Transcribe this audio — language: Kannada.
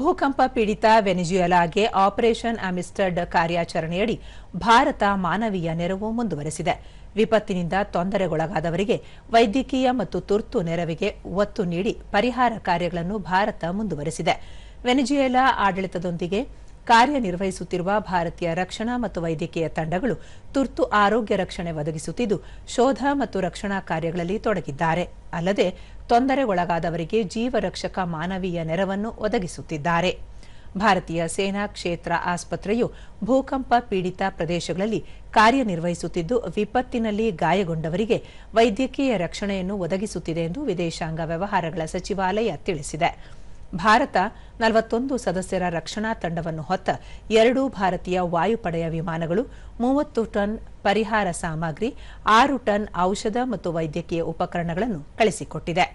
ಭೂಕಂಪ ಪೀಡಿತ ವೆನಿಜುಯೆಲಾಗೆ ಆಪರೇಷನ್ ಅಮಿಸ್ಟರ್ಡ್ ಕಾರ್ಯಾಚರಣೆಯಡಿ ಭಾರತ ಮಾನವೀಯ ನೆರವು ಮುಂದುವರೆಸಿದೆ. ವಿಪತ್ತಿನಿಂದ ತೊಂದರೆಗೊಳಗಾದವರಿಗೆ ವೈದ್ಯಕೀಯ ಮತ್ತು ತುರ್ತು ನೆರವಿಗೆ ಒತ್ತು ನೀಡಿ ಪರಿಹಾರ ಕಾರ್ಯಗಳನ್ನು ಭಾರತ ಮುಂದುವರೆಸಿದೆ. ವೆನಿಜುಯೆಲಾ ಆಡಳಿತದೊಂದಿಗೆ ಕಾರ್ಯನಿರ್ವಹಿಸುತ್ತಿರುವ ಭಾರತೀಯ ರಕ್ಷಣಾ ಮತ್ತು ವೈದ್ಯಕೀಯ ತಂಡಗಳು ತುರ್ತು ಆರೋಗ್ಯ ರಕ್ಷಣೆ ಒದಗಿಸುತ್ತಿದ್ದು, ಶೋಧ ಮತ್ತು ರಕ್ಷಣಾ ಕಾರ್ಯಗಳಲ್ಲಿ ತೊಡಗಿದ್ದಾರೆ. ಅಲ್ಲದೆ ತೊಂದರೆಗೊಳಗಾದವರಿಗೆ ಜೀವರಕ್ಷಕ ಮಾನವೀಯ ನೆರವನ್ನು ಒದಗಿಸುತ್ತಿದ್ದಾರೆ. ಭಾರತೀಯ ಸೇನಾ ಕ್ಷೇತ್ರ ಆಸ್ಪತ್ರೆಯು ಭೂಕಂಪ ಪೀಡಿತ ಪ್ರದೇಶಗಳಲ್ಲಿ ಕಾರ್ಯನಿರ್ವಹಿಸುತ್ತಿದ್ದು, ವಿಪತ್ತಿನಲ್ಲಿ ಗಾಯಗೊಂಡವರಿಗೆ ವೈದ್ಯಕೀಯ ರಕ್ಷಣೆಯನ್ನು ಒದಗಿಸುತ್ತಿದೆ ಎಂದು ವಿದೇಶಾಂಗ ವ್ಯವಹಾರಗಳ ಸಚಿವಾಲಯ ತಿಳಿಸಿದೆ. ಭಾರತ 41 ಸದಸ್ಯರ ರಕ್ಷಣಾ ತಂಡವನ್ನು ಹೊತ್ತ 2 ಭಾರತೀಯ ವಾಯುಪಡೆಯ ವಿಮಾನಗಳು, 30 ಟನ್ ಪರಿಹಾರ ಸಾಮಗ್ರಿ, 6 ಟನ್ ಔಷಧ ಮತ್ತು ವೈದ್ಯಕೀಯ ಉಪಕರಣಗಳನ್ನು ಕಳಿಸಿಕೊಟ್ಟಿದೆ.